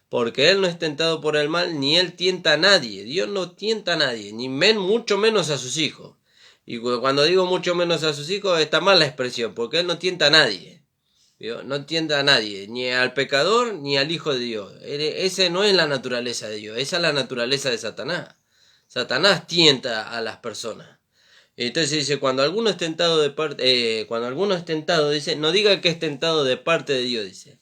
Porque él no es tentado por el mal, ni él tienta a nadie. Dios no tienta a nadie, ni mucho menos a sus hijos. Y cuando digo mucho menos a sus hijos, está mal la expresión, porque él no tienta a nadie. No tienta a nadie, ni al pecador, ni al hijo de Dios. Esa no es la naturaleza de Dios, esa es la naturaleza de Satanás. Satanás tienta a las personas. Entonces dice, cuando alguno es tentado dice, no diga que es tentado de parte de Dios, dice.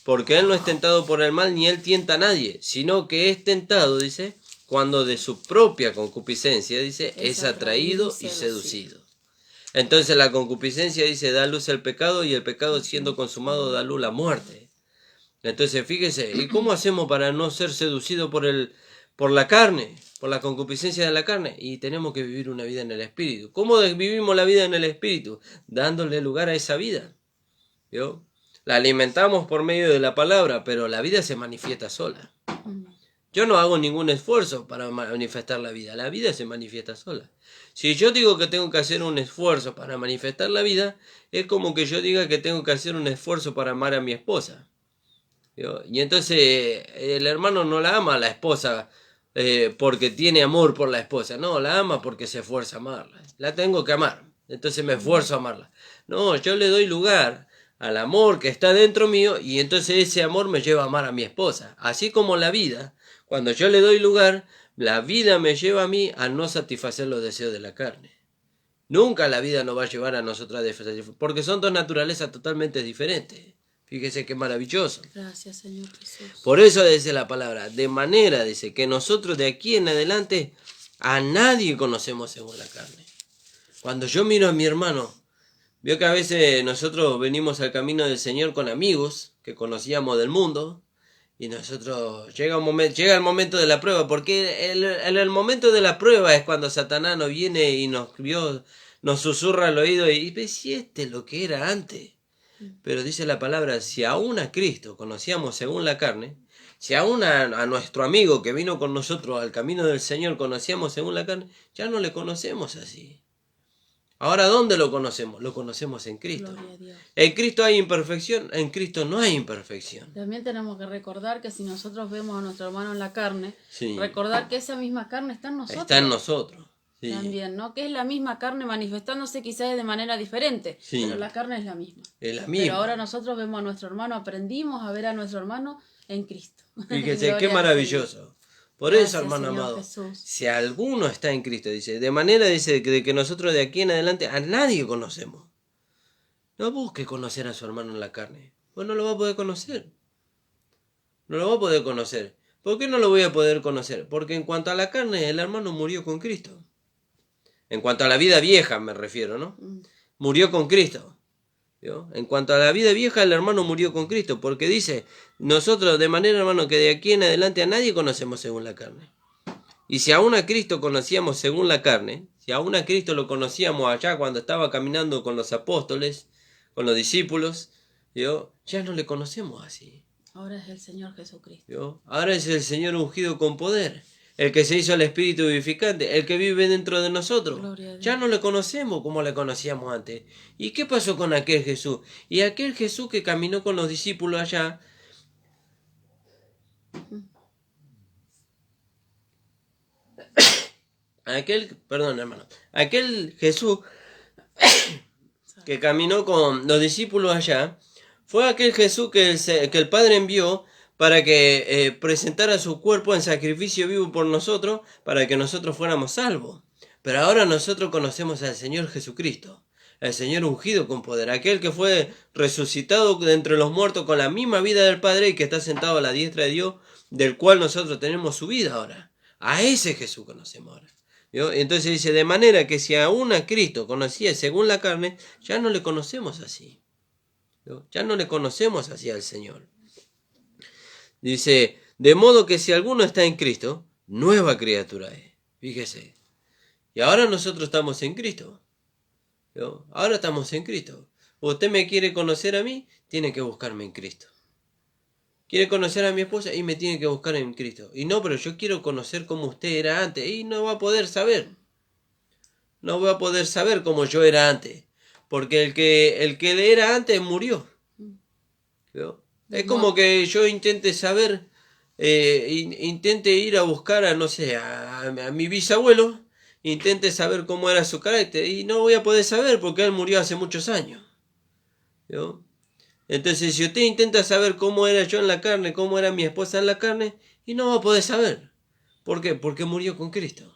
Porque él no es tentado por el mal, ni él tienta a nadie, sino que es tentado, dice, cuando de su propia concupiscencia, dice, es atraído y seducido. Entonces la concupiscencia, dice, da luz al pecado, y el pecado siendo consumado da luz a la muerte. Entonces fíjese, ¿y cómo hacemos para no ser seducidos por la carne, por la concupiscencia de la carne? Y tenemos que vivir una vida en el Espíritu. ¿Cómo vivimos la vida en el Espíritu? Dándole lugar a esa vida. La alimentamos por medio de la palabra, pero la vida se manifiesta sola. Yo no hago ningún esfuerzo para manifestar la vida se manifiesta sola. Si yo digo que tengo que hacer un esfuerzo para manifestar la vida, es como que yo diga que tengo que hacer un esfuerzo para amar a mi esposa. ¿Vio? Y entonces el hermano no la ama a la esposa porque tiene amor por la esposa. No, la ama porque se esfuerza a amarla. La tengo que amar. Entonces me esfuerzo a amarla. No, yo le doy lugar al amor que está dentro mío y entonces ese amor me lleva a amar a mi esposa. Así como la vida, cuando yo le doy lugar, la vida me lleva a mí a no satisfacer los deseos de la carne. Nunca la vida nos va a llevar a nosotros a satisfacer, porque son dos naturalezas totalmente diferentes. Fíjese qué maravilloso. Gracias, Señor Jesús. Por eso dice la palabra, de manera, dice, que nosotros de aquí en adelante a nadie conocemos según la carne. Cuando yo miro a mi hermano, veo que a veces nosotros venimos al camino del Señor con amigos que conocíamos del mundo, y nosotros llega el momento de la prueba, porque el momento de la prueba es cuando Satanás nos viene y nos susurra al oído y ve si este es lo que era antes. Pero dice la palabra, si aún a Cristo conocíamos según la carne, si aún a nuestro amigo que vino con nosotros al camino del Señor conocíamos según la carne, ya no le conocemos así. Ahora, ¿dónde lo conocemos? Lo conocemos en Cristo. Gloria a Dios. ¿En Cristo hay imperfección? En Cristo no hay imperfección. También tenemos que recordar que si nosotros vemos a nuestro hermano en la carne, Sí. recordar que esa misma carne está en nosotros. Está en nosotros. Sí. También, ¿no? Que es la misma carne manifestándose quizás de manera diferente, Sí. pero la carne es la misma. Es la misma. Pero ahora nosotros vemos a nuestro hermano, aprendimos a ver a nuestro hermano en Cristo. Fíjese, Gloria qué al maravilloso. Por Gracias, eso, hermano Señor amado, Jesús. si alguno está en Cristo, dice, de manera, dice, de que nosotros de aquí en adelante a nadie conocemos. No busque conocer a su hermano en la carne, pues no lo va a poder conocer. No lo va a poder conocer. ¿Por qué no lo voy a poder conocer? Porque en cuanto a la carne, el hermano murió con Cristo. En cuanto a la vida vieja me refiero, ¿no? Murió con Cristo. ¿Vio? En cuanto a la vida vieja, el hermano murió con Cristo, porque dice, nosotros de manera, hermano, que de aquí en adelante a nadie conocemos según la carne. Y si aún a Cristo conocíamos según la carne, si aún a Cristo lo conocíamos allá cuando estaba caminando con los apóstoles, con los discípulos, ¿vio? Ya no le conocemos así. Ahora es el Señor Jesucristo. ¿Vio? Ahora es el Señor ungido con poder, el que se hizo el Espíritu vivificante, el que vive dentro de nosotros. Gloria a Dios. Ya no le conocemos como le conocíamos antes. ¿Y qué pasó con aquel Jesús? Y aquel Jesús que caminó con los discípulos allá, aquel Jesús que caminó con los discípulos allá, fue aquel Jesús que el Padre envió para que presentara su cuerpo en sacrificio vivo por nosotros, para que nosotros fuéramos salvos. Pero ahora nosotros conocemos al Señor Jesucristo, el Señor ungido con poder, aquel que fue resucitado de entre los muertos con la misma vida del Padre y que está sentado a la diestra de Dios, del cual nosotros tenemos su vida ahora. A ese Jesús conocemos ahora. ¿Vio? Entonces dice, de manera que si aún a Cristo conocía según la carne, ya no le conocemos así. ¿Vio? Ya no le conocemos así al Señor. Dice, de modo que si alguno está en Cristo, nueva criatura es. Fíjese. Y ahora nosotros estamos en Cristo. ¿Vio? Ahora estamos en Cristo. Usted me quiere conocer a mí, tiene que buscarme en Cristo. Quiere conocer a mi esposa y me tiene que buscar en Cristo. Y no, pero yo quiero conocer cómo usted era antes. Y no va a poder saber. No va a poder saber cómo yo era antes. Porque el que era antes murió. ¿Vio? Es como que yo intente saber, intente ir a buscar a, no sé, a mi bisabuelo, intente saber cómo era su carácter, y no voy a poder saber porque él murió hace muchos años. ¿Vio? Entonces, si usted intenta saber cómo era yo en la carne, cómo era mi esposa en la carne, y no va a poder saber. ¿Por qué? Porque murió con Cristo.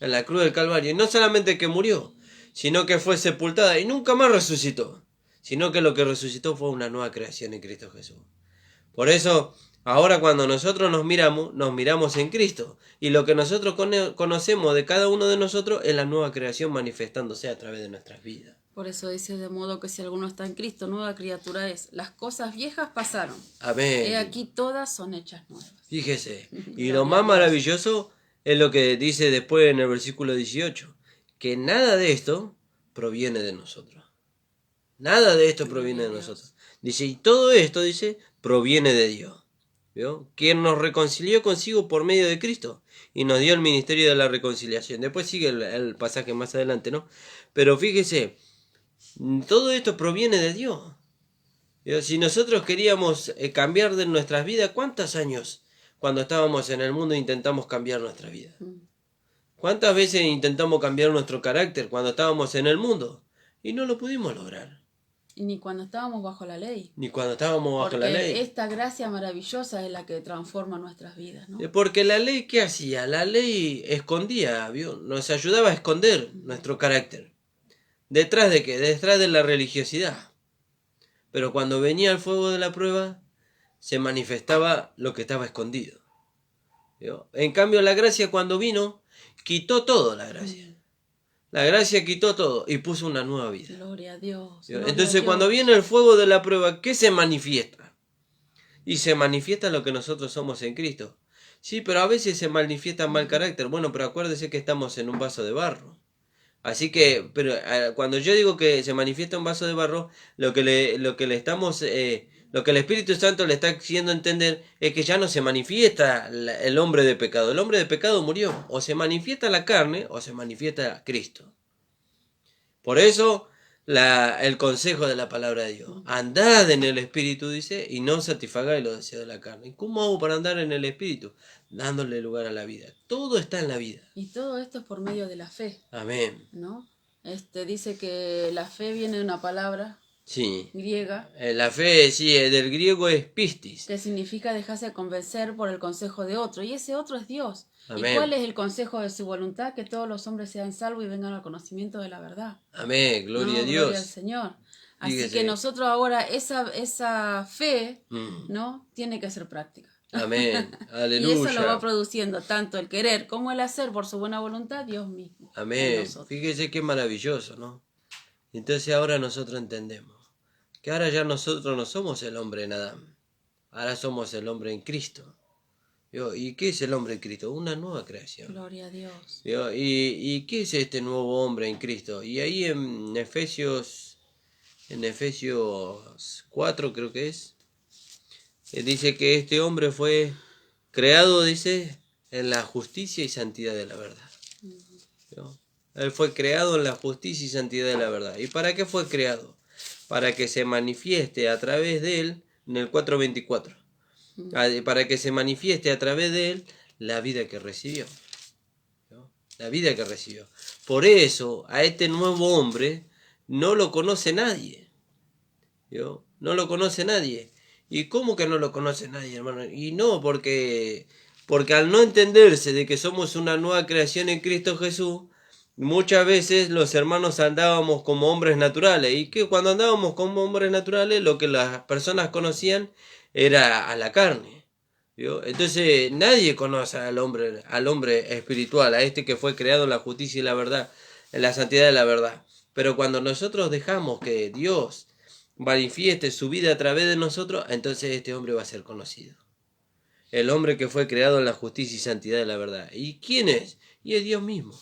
En la cruz del Calvario. Y no solamente que murió, sino que fue sepultada y nunca más resucitó. Sino que lo que resucitó fue una nueva creación en Cristo Jesús. Por eso, ahora cuando nosotros nos miramos en Cristo. Y lo que nosotros conocemos de cada uno de nosotros es la nueva creación manifestándose a través de nuestras vidas. Por eso dice, de modo que si alguno está en Cristo, nueva criatura es. Las cosas viejas pasaron. Amén. He aquí todas son hechas nuevas. Fíjese. Y lo más maravilloso es lo que dice después en el versículo 18. Que nada de esto proviene de nosotros. Nada de esto proviene de nosotros. Dice, y todo esto, dice, proviene de Dios. ¿Vio? Quien nos reconcilió consigo por medio de Cristo y nos dio el ministerio de la reconciliación. Después sigue el pasaje más adelante, ¿no? Pero fíjese, todo esto proviene de Dios. Si nosotros queríamos cambiar de nuestras vidas, ¿cuántos años cuando estábamos en el mundo intentamos cambiar nuestra vida? ¿Cuántas veces intentamos cambiar nuestro carácter cuando estábamos en el mundo? Y no lo pudimos lograr. Y ni cuando estábamos bajo la ley. Ni cuando estábamos bajo la ley. Porque esta gracia maravillosa es la que transforma nuestras vidas, ¿no? Porque la ley, ¿qué hacía? La ley escondía, ¿vio? Nos ayudaba a esconder nuestro carácter. ¿Detrás de qué? Detrás de la religiosidad. Pero cuando venía el fuego de la prueba, se manifestaba lo que estaba escondido. ¿Vio? En cambio, la gracia cuando vino, quitó todo la gracia. La gracia quitó todo y puso una nueva vida. Gloria a Dios. Entonces, cuando viene el fuego de la prueba, ¿qué se manifiesta? Y se manifiesta lo que nosotros somos en Cristo. Sí, pero a veces se manifiesta mal carácter. Bueno, pero acuérdese que estamos en un vaso de barro. Así que, pero cuando yo digo que se manifiesta un vaso de barro, lo que el Espíritu Santo le está haciendo entender es que ya no se manifiesta el hombre de pecado. El hombre de pecado murió. O se manifiesta la carne o se manifiesta Cristo. Por eso el consejo de la palabra de Dios. Andad en el Espíritu, dice, y no satisfagáis los deseos de la carne. ¿Y cómo hago para andar en el Espíritu? Dándole lugar a la vida. Todo está en la vida. Y todo esto es por medio de la fe. Amén. ¿No? Dice que la fe viene de una palabra griega. La fe, sí, del griego es pistis. Que significa dejarse convencer por el consejo de otro. Y ese otro es Dios. Amén. ¿Y cuál es el consejo de su voluntad? Que todos los hombres sean salvos y vengan al conocimiento de la verdad. Amén, gloria a Dios. Gloria al Señor. Así Dígase. que nosotros ahora esa fe, ¿no? Tiene que ser práctica. Amén, aleluya. Y eso lo va produciendo tanto el querer como el hacer por su buena voluntad, Dios mismo. Amén. Fíjese qué maravilloso, ¿no? Entonces ahora nosotros entendemos que ahora ya nosotros no somos el hombre en Adán. Ahora somos el hombre en Cristo. ¿Y qué es el hombre en Cristo? Una nueva creación. Gloria a Dios. ¿Y qué es este nuevo hombre en Cristo? Y ahí en Efesios 4 creo que es, dice que este hombre fue creado, dice, en la justicia y santidad de la verdad. Él fue creado en la justicia y santidad de la verdad. ¿Y para qué fue creado? Para que se manifieste a través de él, en el 4:24, para que se manifieste a través de él la vida que recibió. La vida que recibió. Por eso, a este nuevo hombre no lo conoce nadie. No lo conoce nadie. ¿Y cómo que no lo conoce nadie, hermano? Y no, porque al no entenderse de que somos una nueva creación en Cristo Jesús, muchas veces los hermanos andábamos como hombres naturales. Y que cuando andábamos como hombres naturales, lo que las personas conocían era a la carne. Entonces nadie conoce al hombre espiritual, a este que fue creado en la justicia y la verdad, en la santidad de la verdad. Pero cuando nosotros dejamos que Dios manifieste su vida a través de nosotros, entonces este hombre va a ser conocido. El hombre que fue creado en la justicia y santidad de la verdad. ¿Y quién es? Y es Dios mismo.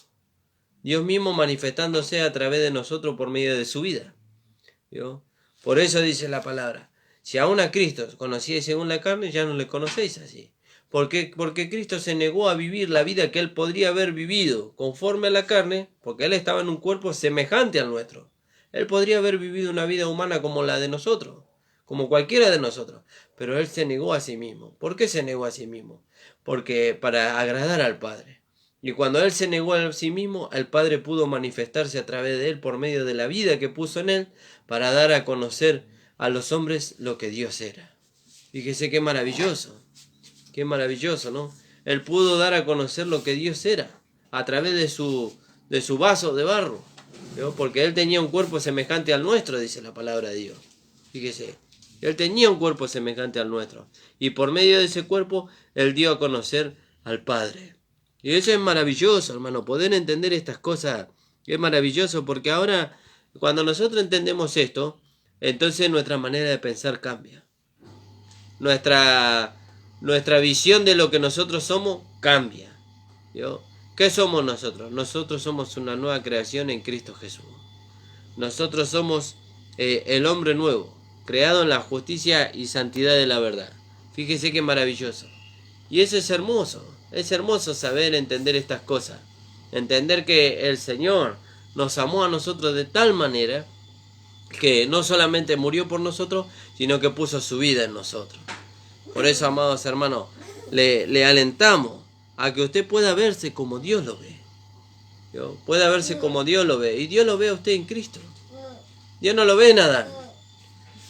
Dios mismo manifestándose a través de nosotros por medio de su vida. Por eso dice la palabra: si aún a Cristo conocíais según la carne, ya no le conocéis así. Porque Cristo se negó a vivir la vida que él podría haber vivido conforme a la carne, porque él estaba en un cuerpo semejante al nuestro. Él podría haber vivido una vida humana como la de nosotros, como cualquiera de nosotros, pero él se negó a sí mismo. ¿Por qué se negó a sí mismo? Porque para agradar al Padre. Y cuando él se negó a sí mismo, el Padre pudo manifestarse a través de él por medio de la vida que puso en él, para dar a conocer a los hombres lo que Dios era. Fíjese qué maravilloso, ¿no? Él pudo dar a conocer lo que Dios era a través de su vaso de barro, porque él tenía un cuerpo semejante al nuestro, dice la palabra de Dios. Fíjese, él tenía un cuerpo semejante al nuestro, y por medio de ese cuerpo él dio a conocer al Padre. Y eso es maravilloso, hermano, poder entender estas cosas es maravilloso, porque ahora cuando nosotros entendemos esto, entonces nuestra manera de pensar cambia. Nuestra visión de lo que nosotros somos cambia. ¿Qué somos nosotros? Nosotros somos una nueva creación en Cristo Jesús. Nosotros somos el hombre nuevo, creado en la justicia y santidad de la verdad. Fíjese qué maravilloso. Y eso es hermoso. Es hermoso saber entender estas cosas. Entender que el Señor nos amó a nosotros de tal manera que no solamente murió por nosotros, sino que puso su vida en nosotros. Por eso, amados hermanos, le alentamos a que usted pueda verse como Dios lo ve. ¿Yo? Pueda verse como Dios lo ve. Y Dios lo ve a usted en Cristo. Dios no lo ve en Adán.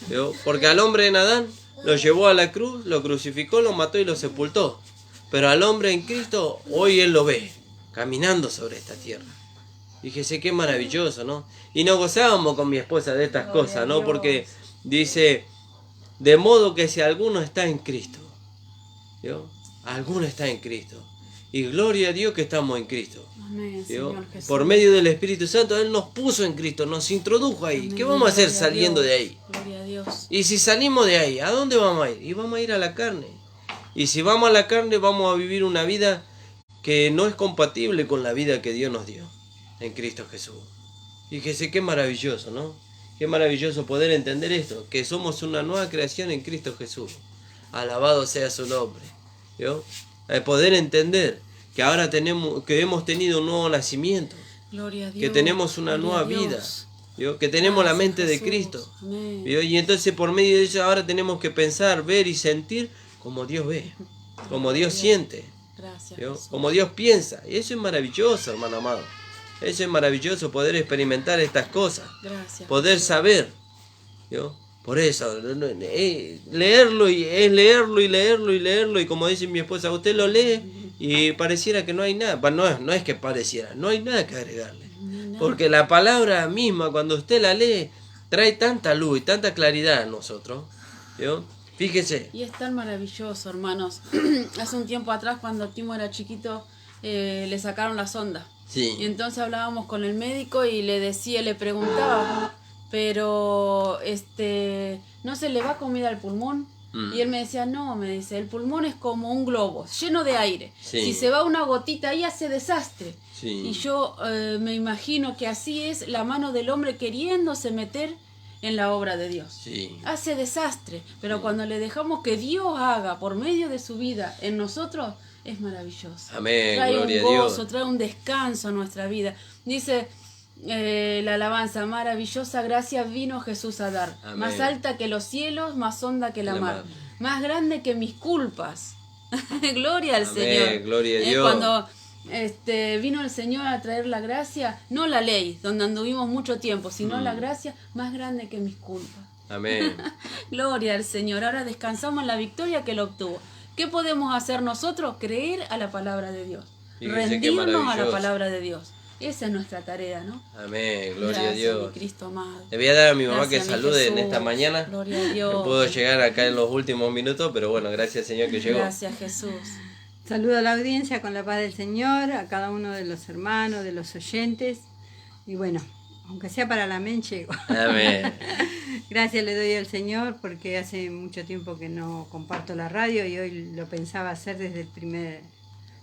¿Yo? Porque al hombre en Adán lo llevó a la cruz, lo crucificó, lo mató y lo sepultó. Pero al hombre en Cristo, hoy Él lo ve, caminando sobre esta tierra. Fíjese qué maravilloso, ¿no? Y nos gozábamos con mi esposa de estas cosas, ¿no? Porque dice, de modo que si alguno está en Cristo, ¿yo? Alguno está en Cristo. Y gloria a Dios que estamos en Cristo. Amén, Señor Jesús. Por medio del Espíritu Santo, Él nos puso en Cristo, nos introdujo ahí. Amén. ¿Qué vamos a hacer Gloria saliendo Dios. de ahí? Gloria a Dios. Y si salimos de ahí, ¿a dónde vamos a ir? Y vamos a ir a la carne. Y si vamos a la carne, vamos a vivir una vida que no es compatible con la vida que Dios nos dio en Cristo Jesús. Fíjese qué maravilloso, ¿no? Qué maravilloso poder entender esto, que somos una nueva creación en Cristo Jesús. Alabado sea su nombre. ¿Yo? Poder entender que ahora hemos tenido un nuevo nacimiento, Gloria a Dios. que tenemos una nueva vida, ¿yo? Que tenemos la mente de Cristo. Amén. ¿Yo? Y entonces por medio de eso ahora tenemos que pensar, ver y sentir como Dios ve, como Dios siente, Gracias, ¿yo? Jesús. Como Dios piensa. Y eso es maravilloso, hermano amado. Eso es maravilloso, poder experimentar estas cosas, Gracias. poder saber. ¿Yo? Por eso, leerlo y es leerlo y leerlo y leerlo. Y como dice mi esposa, usted lo lee y pareciera que no hay nada. No es que pareciera, no hay nada que agregarle. Porque la palabra misma, cuando usted la lee, trae tanta luz y tanta claridad a nosotros. ¿Yo? Fíjese. Y es tan maravilloso, hermanos. Hace un tiempo atrás, cuando Timo era chiquito, le sacaron la sonda. Sí. Y entonces hablábamos con el médico y le preguntaba, pero ¿no se le va comida al pulmón? Y él me decía, no, me dice, el pulmón es como un globo, lleno de aire. Sí. Si se va una gotita ahí hace desastre. Sí. Y yo me imagino que así es la mano del hombre queriéndose meter en la obra de Dios. Sí. Hace desastre, pero cuando le dejamos que Dios haga por medio de su vida en nosotros, es maravilloso. Amén, Trae gloria un a gozo, Dios. trae un descanso a nuestra vida. Dice la alabanza, maravillosa gracia vino Jesús a dar. Amén. Más alta que los cielos, más honda que la mar. Más grande que mis culpas. Gloria al Amén, Señor. gloria a Dios. Cuando vino el Señor a traer la gracia, no la ley, donde anduvimos mucho tiempo, sino la gracia más grande que mis culpas. Amén. Gloria al Señor. Ahora descansamos en la victoria que Él obtuvo. ¿Qué podemos hacer nosotros? Creer a la palabra de Dios. Fíjese qué Rendirnos a la maravilloso. palabra de Dios. Esa es nuestra tarea, ¿no? Amén, gloria a Gracias, Dios. mi Cristo amado. Le voy a dar a mi mamá Gracias, que mi salude en Jesús. esta mañana. Gloria a Dios. No puedo llegar acá en los últimos minutos, pero bueno, gracias Señor que llegó. Gracias, Jesús. Saludo a la audiencia con la paz del Señor, a cada uno de los hermanos, de los oyentes. Y bueno, aunque sea para la men, llego. Amén. Gracias le doy al Señor porque hace mucho tiempo que no comparto la radio y hoy lo pensaba hacer desde el primer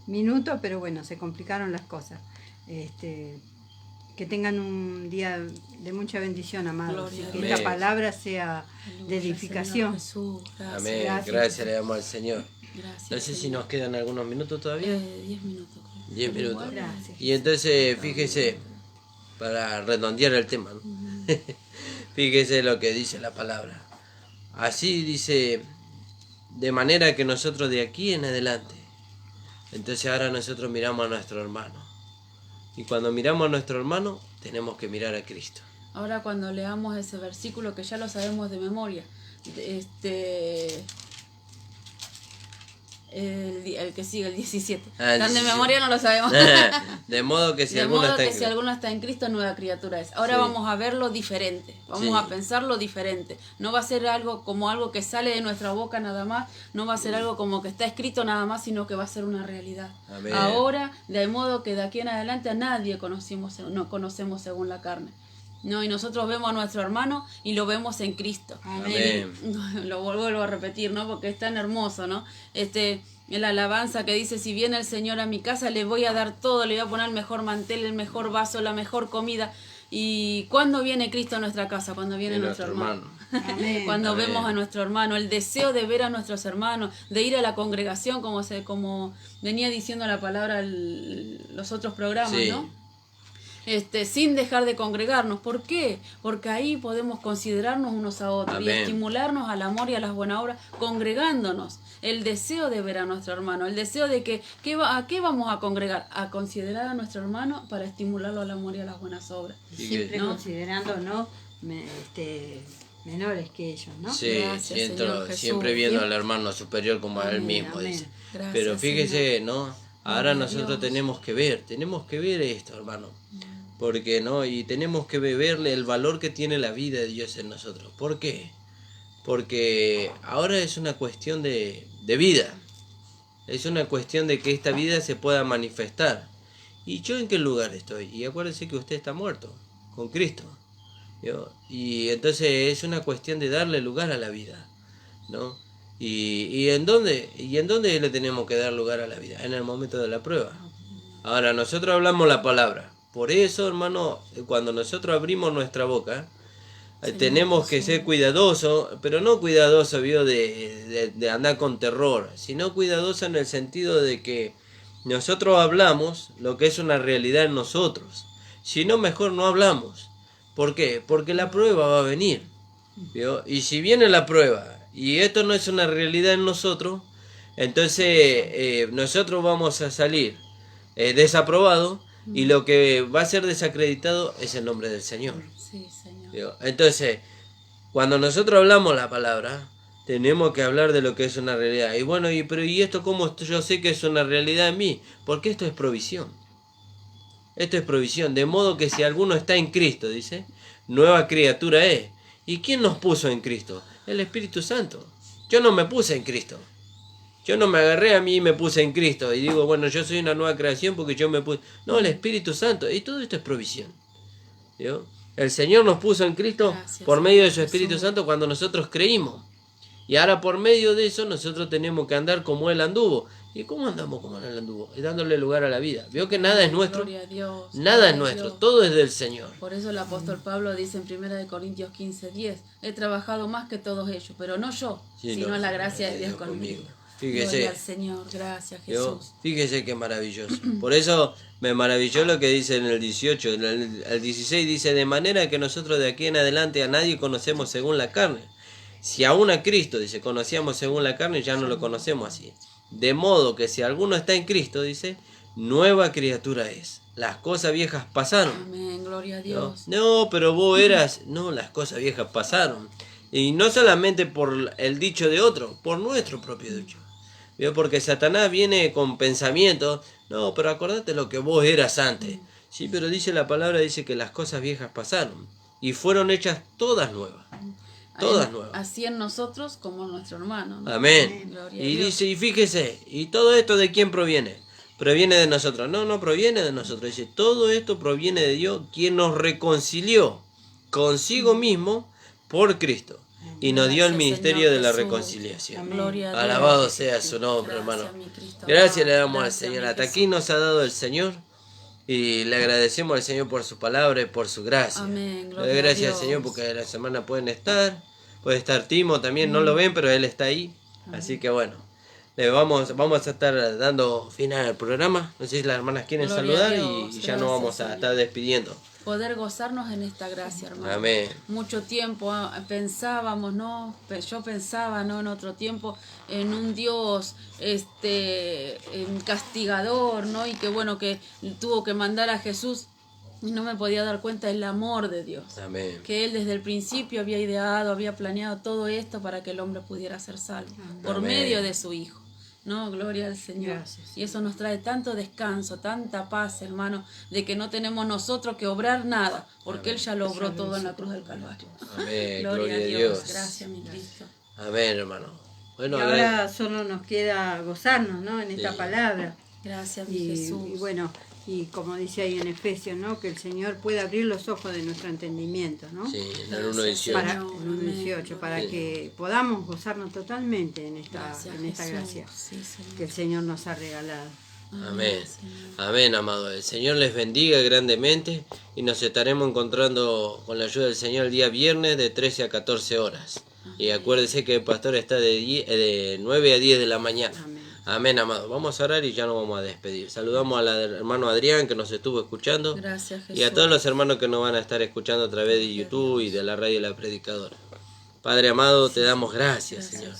minuto, pero bueno, se complicaron las cosas. Que tengan un día de mucha bendición, amados. Gloria a Que Dios. esta palabra sea de Aleluya, edificación. Señor Jesús. Gracias. Amén. Gracias. Gracias le damos al Señor. Gracias, No sé si Señor. nos quedan algunos minutos todavía. 10 minutos. creo. 10 minutos. Gracias. Y entonces, fíjese, para redondear el tema, ¿no? Fíjese lo que dice la palabra. Así dice, de manera que nosotros de aquí en adelante, entonces ahora nosotros miramos a nuestro hermano. Y cuando miramos a nuestro hermano, tenemos que mirar a Cristo. Ahora cuando leamos ese versículo que ya lo sabemos de memoria, el que sigue, el 17. Ah, el Tan de 17. memoria no lo sabemos. De modo que si De alguno modo está que en si Cristo. alguno está en Cristo, nueva criatura es. Ahora Sí. vamos a verlo diferente, vamos Sí. a pensarlo diferente. No va a ser algo como algo que sale de nuestra boca nada más, no va a ser algo como que está escrito nada más, sino que va a ser una realidad. Amén. Ahora, de modo que de aquí en adelante a nadie no conocemos según la carne. No, y nosotros vemos a nuestro hermano y lo vemos en Cristo. Amén. Lo vuelvo a repetir, ¿no? Porque es tan hermoso, ¿no? La alabanza que dice, si viene el Señor a mi casa, le voy a dar todo, le voy a poner el mejor mantel, el mejor vaso, la mejor comida. ¿Y cuándo viene Cristo a nuestra casa? Cuando viene Y nuestro hermano. Amén. Cuando Amén. vemos a nuestro hermano, el deseo de ver a nuestros hermanos, de ir a la congregación, como venía diciendo la palabra los otros programas, Sí. ¿no? sin dejar de congregarnos. ¿Por qué? Porque ahí podemos considerarnos unos a otros y Amén. estimularnos al amor y a las buenas obras, congregándonos. El deseo de ver a nuestro hermano, el deseo de que, ¿a qué vamos a congregar? A considerar a nuestro hermano para estimularlo al amor y a las buenas obras. Siempre ¿no? considerando, ¿no? Menores que ellos, ¿no? Sí, Gracias, Señor Jesús. siempre viendo al hermano superior como a él Amén, mismo, amén. dice. Gracias, Pero fíjese, Señor. ¿no? Ahora Gloria a nosotros Dios. tenemos que ver esto, hermano. Porque, ¿no? Y tenemos que verle el valor que tiene la vida de Dios en nosotros. ¿Por qué? Porque ahora es una cuestión de vida. Es una cuestión de que esta vida se pueda manifestar. ¿Y yo en qué lugar estoy? Y acuérdese que usted está muerto con Cristo. Y entonces es una cuestión de darle lugar a la vida, ¿no? ¿Y en dónde le tenemos que dar lugar a la vida? En el momento de la prueba. Ahora, nosotros hablamos la palabra. Por eso, hermano, cuando nosotros abrimos nuestra boca, tenemos que ser cuidadosos, pero no cuidadosos de andar con terror, sino cuidadosos en el sentido de que nosotros hablamos lo que es una realidad en nosotros. Si no, mejor no hablamos. ¿Por qué? Porque la prueba va a venir. ¿Vio? Y si viene la prueba y esto no es una realidad en nosotros, entonces nosotros vamos a salir desaprobados y lo que va a ser desacreditado es el nombre del Señor. Sí, Señor. ¿Vio? Entonces, cuando nosotros hablamos la palabra, tenemos que hablar de lo que es una realidad. Y bueno, ¿y esto cómo yo sé que es una realidad en mí? Porque esto es provisión. Esto es provisión, de modo que si alguno está en Cristo, dice, nueva criatura es. ¿Y quién nos puso en Cristo? El Espíritu Santo. Yo no me puse en Cristo. Yo no me agarré a mí y me puse en Cristo. Y digo, bueno, yo soy una nueva creación porque yo me puse... No, el Espíritu Santo. Y todo esto es provisión. ¿Vio? El Señor nos puso en Cristo Gracias, por medio de su Señor Espíritu Jesús. Santo cuando nosotros creímos. Y ahora por medio de eso nosotros tenemos que andar como Él anduvo. ¿Y cómo andamos como Él anduvo? Y dándole lugar a la vida. ¿Vio que nada es nuestro? Gloria a Dios. Nada Gloria es a nuestro. Dios. Todo es del Señor. Por eso el apóstol Pablo dice en 1 Corintios 15:10, he trabajado más que todos ellos, pero no yo, Sí, sino no, la gracia de Dios conmigo. Gloria Fíjese. al Señor, gracias ¿Vio? Jesús. Fíjese qué maravilloso. Por eso me maravilló lo que dice en el 18. En el 16 dice, de manera que nosotros de aquí en adelante a nadie conocemos según la carne. Si aún a Cristo, dice, conocíamos según la carne, ya no lo conocemos así. De modo que si alguno está en Cristo, dice, nueva criatura es. Las cosas viejas pasaron. Amén, gloria a ¿No? Dios. No, pero vos eras... No, las cosas viejas pasaron. Y no solamente por el dicho de otro, por nuestro propio dicho. ¿Vio? Porque Satanás viene con pensamientos. No, pero acordate lo que vos eras antes. Sí, pero dice la palabra, dice que las cosas viejas pasaron. Y fueron hechas todas nuevas. Todas nuevas. Así en nosotros como en nuestro hermano, ¿no? Amén. Gloria a Y Dios. dice, y fíjese, ¿y todo esto de quién proviene? Proviene de nosotros. No, no proviene de nosotros. Dice, todo esto proviene de Dios, quien nos reconcilió consigo mismo por Cristo. Y nos dio el Gracias, ministerio Señor de la Jesús. reconciliación. Gloria a Dios. Alabado sea su nombre, Gracias, hermano. mi Cristo Gracias amado. le damos al Gracias, Señor. mi Hasta Jesús. aquí nos ha dado el Señor. Y le agradecemos al Señor por su palabra y por su gracia. Amén, Le gloria doy a gracias al Dios. Señor porque la semana pueden estar. Puede estar Timo también, no lo ven, pero él está ahí. Así que bueno, le vamos a estar dando final al programa. No sé si las hermanas quieren Gloria saludar a y Dios. ya nos Gracias, vamos a Señor. estar despidiendo. Poder gozarnos en esta gracia, hermano. Amén. Mucho tiempo pensábamos, ¿no? Yo pensaba, ¿no? En otro tiempo, en un Dios castigador, ¿no? Y que bueno, que tuvo que mandar a Jesús y no me podía dar cuenta del amor de Dios. Amén. Que Él desde el principio había ideado, había planeado todo esto para que el hombre pudiera ser salvo, por Amén. medio de su Hijo. No, gloria al Señor. Gracias. Y eso nos trae tanto descanso, tanta paz, hermano, de que no tenemos nosotros que obrar nada, porque Él ya lo obró todo en la cruz del Calvario. Amén. Gloria a Dios. Gracias, mi Cristo. Amén, hermano. Bueno, Y ahora solo nos queda gozarnos, ¿no? En esta Sí. palabra. Gracias, mi Y, Jesús. y bueno, y como dice ahí en Efesios, ¿no? Que el Señor pueda abrir los ojos de nuestro entendimiento, ¿no? sí, en el Gracias, 1:18. Para Señor. el 1:18, para Sí. que podamos gozarnos totalmente en esta Gracias, gracia Jesús. Sí, Señor. que el Señor nos ha regalado. Amén. Señor. Amén, amado. El Señor les bendiga grandemente y nos estaremos encontrando con la ayuda del Señor el día viernes de 13 a 14 horas. Y acuérdense que el pastor está de 9 a 10 de la mañana. Amén. Amén, amado. Vamos a orar y ya nos vamos a despedir. Saludamos al hermano Adrián que nos estuvo escuchando. Gracias, Jesús. Y a todos los hermanos que nos van a estar escuchando a través de YouTube y de la radio La Predicadora. Padre amado, te damos gracias, Señor.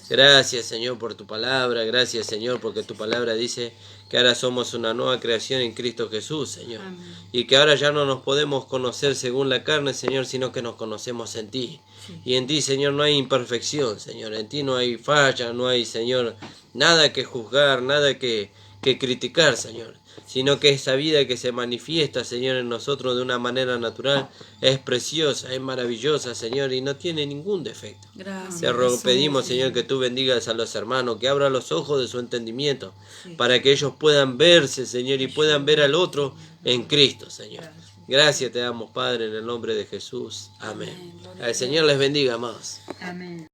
Gracias, Señor, por tu palabra. Gracias, Señor, porque tu palabra dice que ahora somos una nueva creación en Cristo Jesús, Señor. Amén. Y que ahora ya no nos podemos conocer según la carne, Señor, sino que nos conocemos en ti. Y en ti, Señor, no hay imperfección, Señor. En ti no hay falla, no hay, Señor, nada que juzgar, nada que criticar, Señor. Sino que esa vida que se manifiesta, Señor, en nosotros de una manera natural es preciosa, es maravillosa, Señor, y no tiene ningún defecto. Gracias, Te Jesús. pedimos, Señor, que tú bendigas a los hermanos, que abra los ojos de su entendimiento, para que ellos puedan verse, Señor, y puedan ver al otro en Cristo, Señor. Gracias te damos, Padre, en el nombre de Jesús. Amén. Amén. Gloria a El Señor les bendiga, amados. Amén.